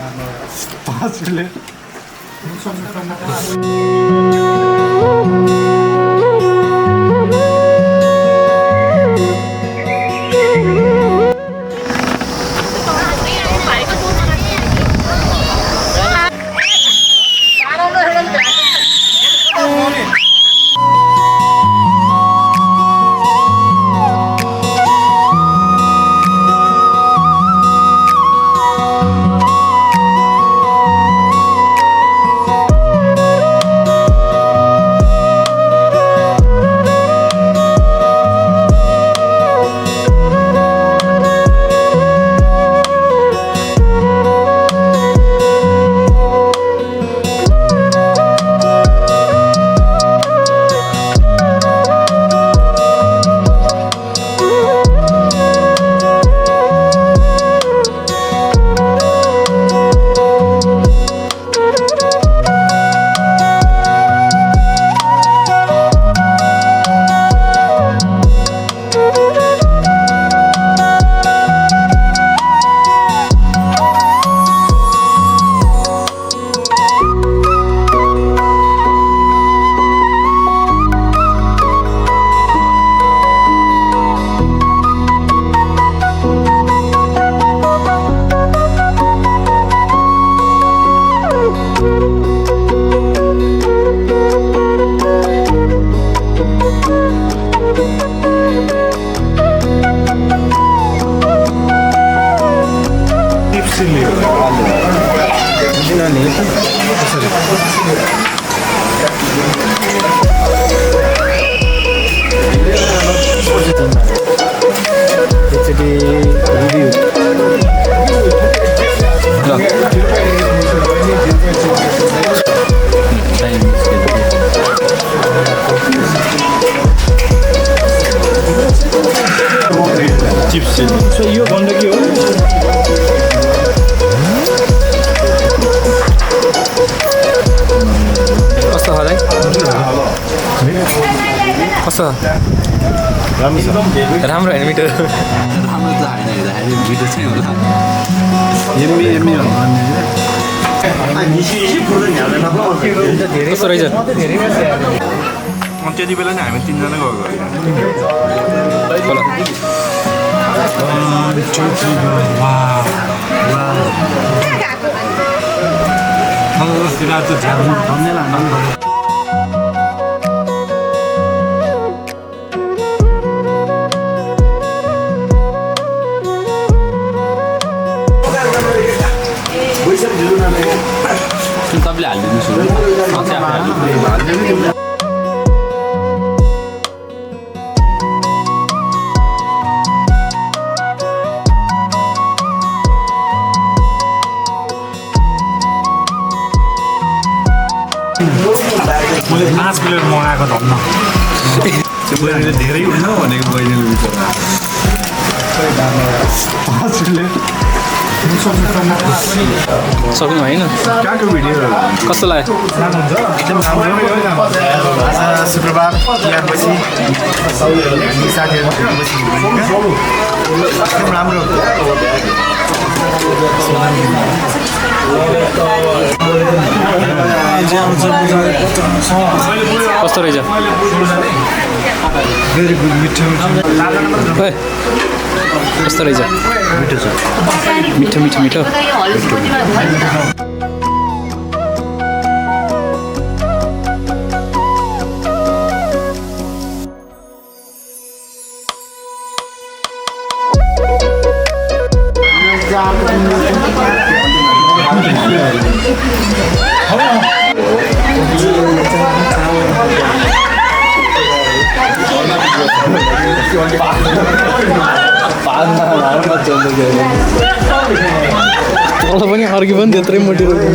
5 plate chips so यो भन्दा के हो कस्तो होला कस्तो राम्रो होइन मिठो राम्रो त होइन मिठो चाहिँ होला कस्तो रहेछ त्यति बेला नै हामी 3 जना गएको तपाईँले हालिदिनुहोस् मैले 5 प्लेट मगाएको धन्न बहिनीले धेरै हुन भनेको बहिनीले बिचरा 5 प्लेट सक्नु भएन कहाँको भिडियो कस्तो लाग्यो एकदम राम्रो आज शुक्रबार तिहारपछि साथीहरू भेटेपछि एकदम राम्रो कस्तो रहेछ भेरी गुड मिठो कस्तो रहेछ मिठो छ मिठो मिठो मिठो तल पनि अर्की पनि त्यत्रै मोटी रोटी